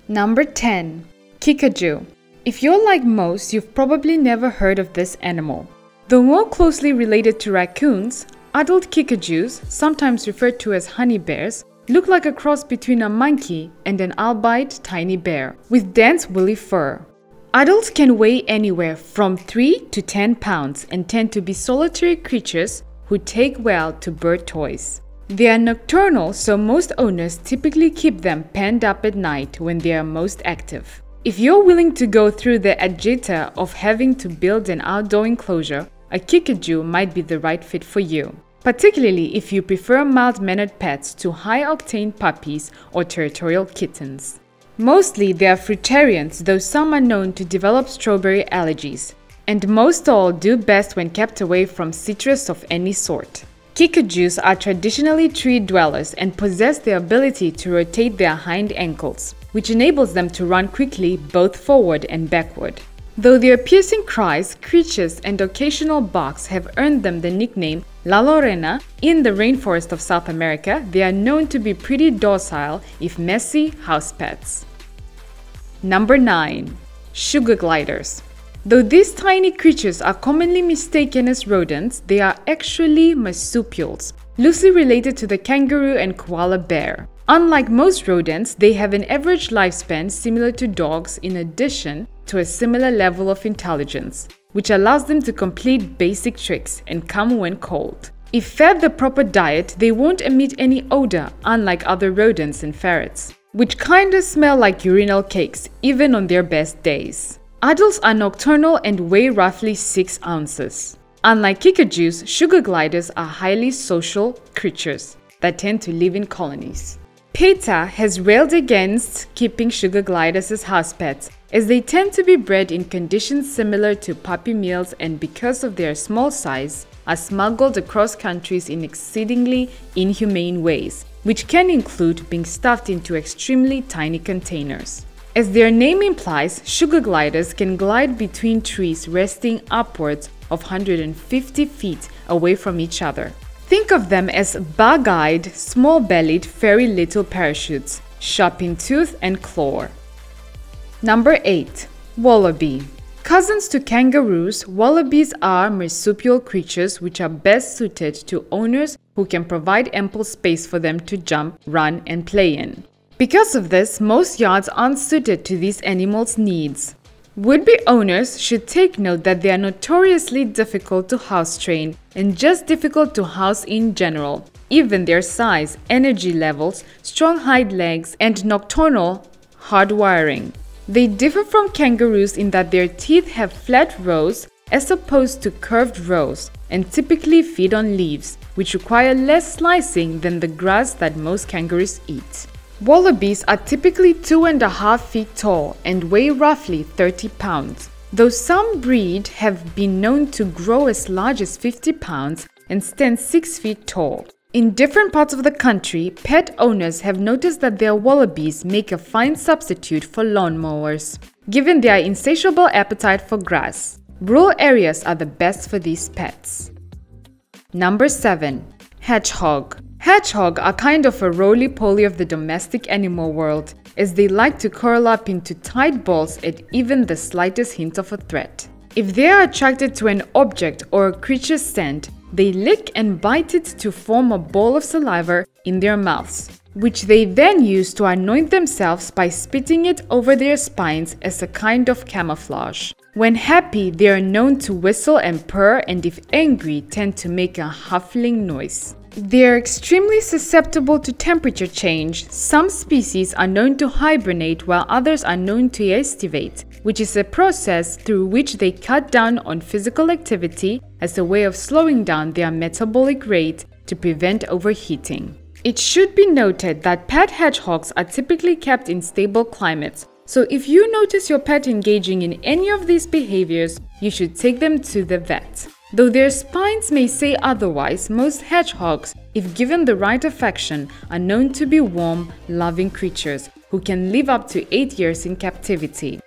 Number 10. KINKAJOU. If you're like most, you've probably never heard of this animal. Though more closely related to raccoons, adult kinkajous, sometimes referred to as honey bears, look like a cross between a monkey and an albeit tiny bear, with dense woolly fur. Adults can weigh anywhere from 3 to 10 pounds and tend to be solitary creatures who take well to bird toys. They are nocturnal, so most owners typically keep them penned up at night when they are most active. If you're willing to go through the agita of having to build an outdoor enclosure, a kinkajou might be the right fit for you, particularly if you prefer mild-mannered pets to high-octane puppies or territorial kittens. Mostly they are fruitarians, though some are known to develop strawberry allergies, and most all do best when kept away from citrus of any sort. Kinkajous are traditionally tree dwellers and possess the ability to rotate their hind ankles, which enables them to run quickly both forward and backward. Though their piercing cries, screeches, and occasional barks have earned them the nickname La Lorena, in the rainforest of South America, they are known to be pretty docile, if messy, house pets. Number 9. Sugar gliders. Though these tiny creatures are commonly mistaken as rodents, they are actually marsupials, loosely related to the kangaroo and koala bear. Unlike most rodents, they have an average lifespan similar to dogs in addition to a similar level of intelligence, which allows them to complete basic tricks and come when cold. If fed the proper diet, they won't emit any odor, unlike other rodents and ferrets, which kinda smell like urinal cakes even on their best days. Adults are nocturnal and weigh roughly 6 ounces. Unlike kinkajous, sugar gliders are highly social creatures that tend to live in colonies. PETA has railed against keeping sugar gliders as house pets, as they tend to be bred in conditions similar to puppy mills and because of their small size, are smuggled across countries in exceedingly inhumane ways, which can include being stuffed into extremely tiny containers. As their name implies, sugar gliders can glide between trees resting upwards of 150 feet away from each other. Think of them as bug-eyed, small-bellied, fairy little parachutes, sharp in tooth and claw. Number 8. Wallaby. Cousins to kangaroos, wallabies are marsupial creatures which are best suited to owners who can provide ample space for them to jump, run, and play in. Because of this, most yards aren't suited to these animals' needs. Would-be owners should take note that they are notoriously difficult to house train and just difficult to house in general. Even their size, energy levels, strong hind legs, and nocturnal hardwiring. They differ from kangaroos in that their teeth have flat rows as opposed to curved rows and typically feed on leaves, which require less slicing than the grass that most kangaroos eat. Wallabies are typically 2.5 feet tall and weigh roughly 30 pounds, though some breeds have been known to grow as large as 50 pounds and stand 6 feet tall. In different parts of the country, pet owners have noticed that their wallabies make a fine substitute for lawnmowers, given their insatiable appetite for grass. Rural areas are the best for these pets. Number 7. Hedgehog. Hedgehog are kind of a roly-poly of the domestic animal world, as they like to curl up into tight balls at even the slightest hint of a threat. If they are attracted to an object or a creature's scent, they lick and bite it to form a ball of saliva in their mouths, which they then use to anoint themselves by spitting it over their spines as a kind of camouflage. When happy, they are known to whistle and purr, and if angry, tend to make a huffling noise. They are extremely susceptible to temperature change. Some species are known to hibernate while others are known to estivate, which is a process through which they cut down on physical activity as a way of slowing down their metabolic rate to prevent overheating. It should be noted that pet hedgehogs are typically kept in stable climates, so if you notice your pet engaging in any of these behaviors, you should take them to the vet. Though their spines may say otherwise, most hedgehogs, if given the right affection, are known to be warm, loving creatures who can live up to 8 years in captivity.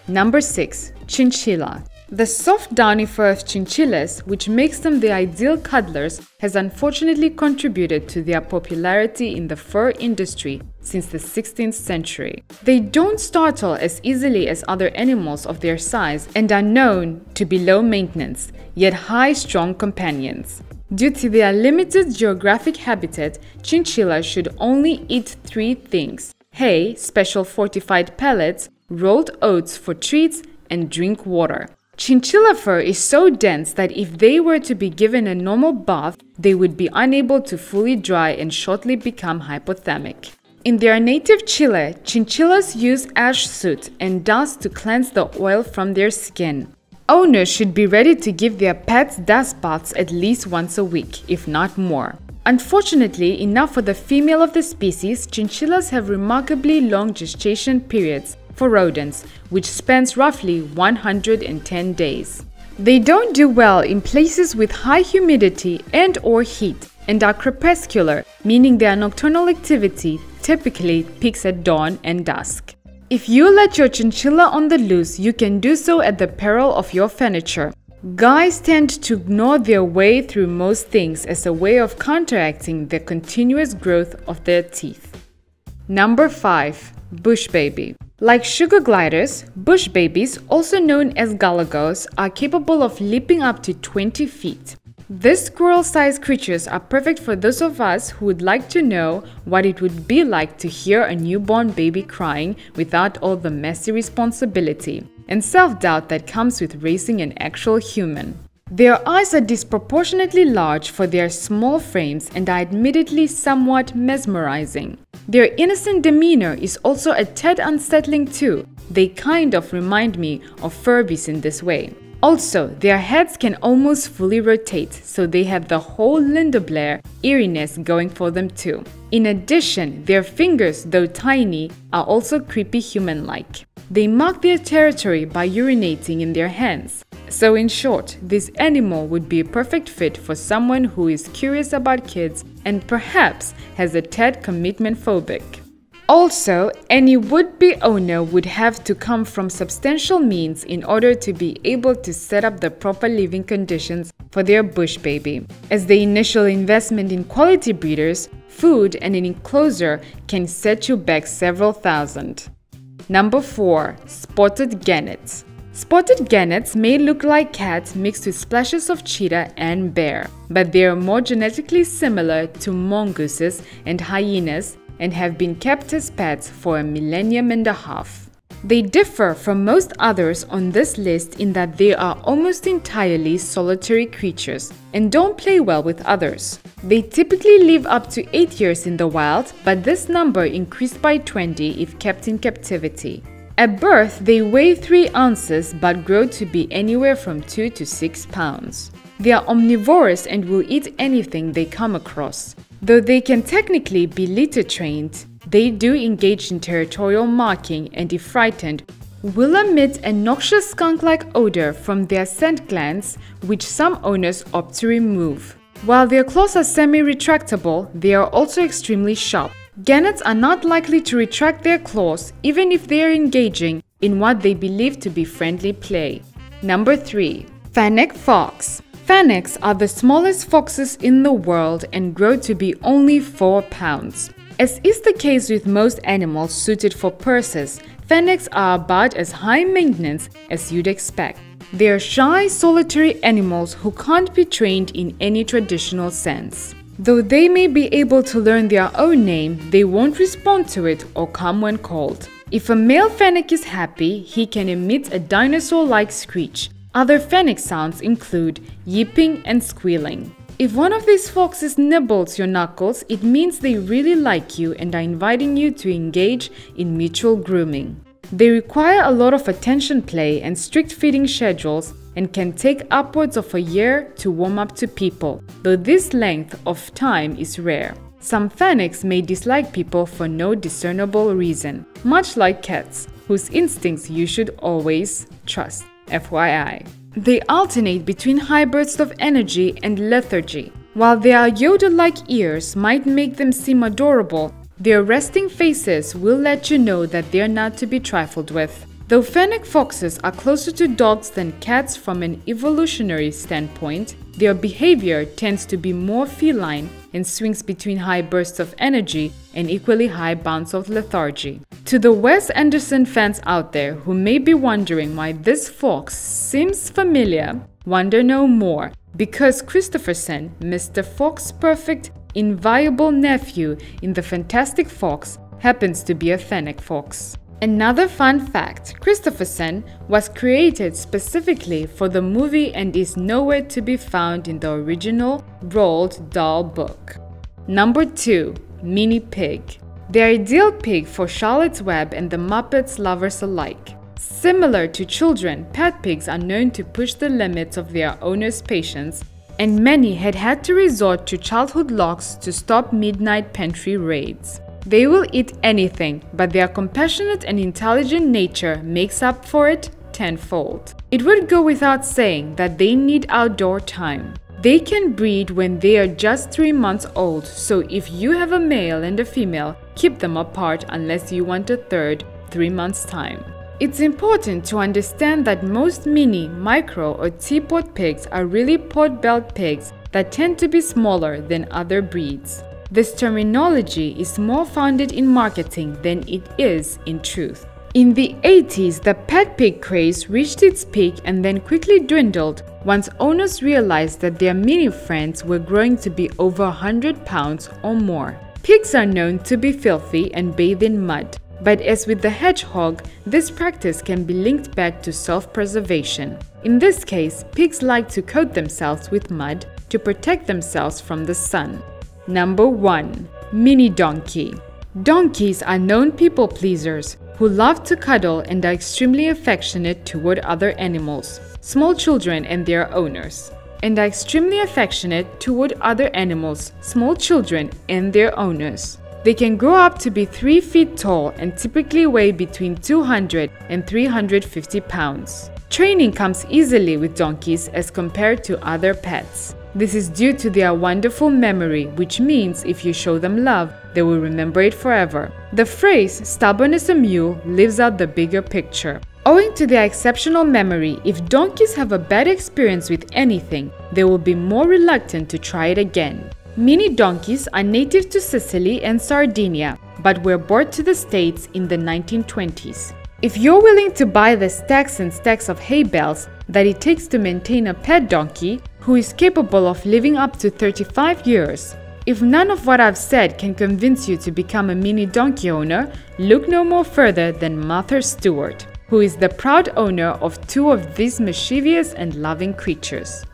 Number 6. Chinchilla. The soft downy fur of chinchillas, which makes them the ideal cuddlers, has unfortunately contributed to their popularity in the fur industry since the 16th century. They don't startle as easily as other animals of their size and are known to be low maintenance, yet high strong companions. Due to their limited geographic habitat, chinchillas should only eat 3 things: hay, special fortified pellets, rolled oats for treats, and drink water. Chinchilla fur is so dense that if they were to be given a normal bath, they would be unable to fully dry and shortly become hypothermic. In their native Chile, chinchillas use ash soot and dust to cleanse the oil from their skin. Owners should be ready to give their pets dust baths at least once a week, if not more. Unfortunately, enough for the female of the species, chinchillas have remarkably long gestation periods for rodents, which spans roughly 110 days. They don't do well in places with high humidity and/or heat and are crepuscular, meaning their nocturnal activity typically peaks at dawn and dusk. If you let your chinchilla on the loose, you can do so at the peril of your furniture. Guys tend to ignore their way through most things as a way of counteracting the continuous growth of their teeth. Number 5. Bush baby. Like sugar gliders, bush babies, also known as galagos, are capable of leaping up to 20 feet. These squirrel-sized creatures are perfect for those of us who would like to know what it would be like to hear a newborn baby crying without all the messy responsibility and self-doubt that comes with raising an actual human. Their eyes are disproportionately large for their small frames and are admittedly somewhat mesmerizing. Their innocent demeanor is also a tad unsettling too. They kind of remind me of Furbies in this way. Also, their heads can almost fully rotate, so they have the whole Linda Blair eeriness going for them too. In addition, their fingers, though tiny, are also creepy human-like. They mark their territory by urinating in their hands. So in short, this animal would be a perfect fit for someone who is curious about kids and perhaps has a tad commitment phobic. Also, any would-be owner would have to come from substantial means in order to be able to set up the proper living conditions for their bush baby, as the initial investment in quality breeders, food, and an enclosure can set you back several thousand. Number 4. Spotted genets. Spotted genets may look like cats mixed with splashes of cheetah and bear, but they are more genetically similar to mongooses and hyenas and have been kept as pets for 1.5 millennia. They differ from most others on this list in that they are almost entirely solitary creatures and don't play well with others. They typically live up to 8 years in the wild, but this number increased by 20 if kept in captivity. At birth, they weigh 3 ounces but grow to be anywhere from 2 to 6 pounds. They are omnivorous and will eat anything they come across. Though they can technically be litter trained, they do engage in territorial marking and, if frightened, will emit a noxious skunk-like odor from their scent glands, which some owners opt to remove. While their claws are semi-retractable, they are also extremely sharp. Genets are not likely to retract their claws even if they are engaging in what they believe to be friendly play. Number 3. FENNEC fox. Fennecs are the smallest foxes in the world and grow to be only 4 pounds. As is the case with most animals suited for purses, fennecs are about as high maintenance as you'd expect. They are shy, solitary animals who can't be trained in any traditional sense. Though they may be able to learn their own name, they won't respond to it or come when called. If a male fennec is happy, he can emit a dinosaur-like screech. Other fennec sounds include yipping and squealing. If one of these foxes nibbles your knuckles, it means they really like you and are inviting you to engage in mutual grooming. They require a lot of attention play and strict feeding schedules and can take upwards of a year to warm up to people, though this length of time is rare. Some fennecs may dislike people for no discernible reason, much like cats, whose instincts you should always trust. FYI. They alternate between high bursts of energy and lethargy. While their Yoda-like ears might make them seem adorable, their resting faces will let you know that they are not to be trifled with. Though fennec foxes are closer to dogs than cats from an evolutionary standpoint, their behavior tends to be more feline and swings between high bursts of energy and equally high bouts of lethargy. To the Wes Anderson fans out there who may be wondering why this fox seems familiar, wonder no more, because Christopherson, Mr. Fox's perfect, inviolable nephew in The Fantastic Fox, happens to be a fennec fox. Another fun fact, Christopherson was created specifically for the movie and is nowhere to be found in the original Roald Dahl book. Number 2. Mini Pig. The ideal pig for Charlotte's Web and the Muppets lovers alike. Similar to children, pet pigs are known to push the limits of their owner's patience, and many had to resort to childhood locks to stop midnight pantry raids. They will eat anything, but their compassionate and intelligent nature makes up for it tenfold. It would go without saying that they need outdoor time. They can breed when they are just 3 months old, so if you have a male and a female, keep them apart unless you want a third 3 months' time. It's important to understand that most mini, micro, or teapot pigs are really pot-bellied pigs that tend to be smaller than other breeds. This terminology is more founded in marketing than it is in truth. In the 80s, the pet pig craze reached its peak and then quickly dwindled once owners realized that their mini friends were growing to be over 100 pounds or more. Pigs are known to be filthy and bathe in mud, but as with the hedgehog, this practice can be linked back to self-preservation. In this case, pigs like to coat themselves with mud to protect themselves from the sun. Number 1. Mini Donkey. Donkeys are known people pleasers who love to cuddle and are extremely affectionate toward other animals, small children and their owners. And are extremely affectionate toward other animals, small children and their owners. They can grow up to be 3 feet tall and typically weigh between 200 and 350 pounds. Training comes easily with donkeys as compared to other pets. This is due to their wonderful memory, which means if you show them love, they will remember it forever. The phrase, "stubborn as a mule," lives out the bigger picture. Owing to their exceptional memory, if donkeys have a bad experience with anything, they will be more reluctant to try it again. Mini donkeys are native to Sicily and Sardinia, but were brought to the States in the 1920s. If you're willing to buy the stacks and stacks of hay bales that it takes to maintain a pet donkey, who is capable of living up to 35 years, if none of what I've said can convince you to become a mini donkey owner, look no more further than Martha Stewart, who is the proud owner of 2 of these mischievous and loving creatures.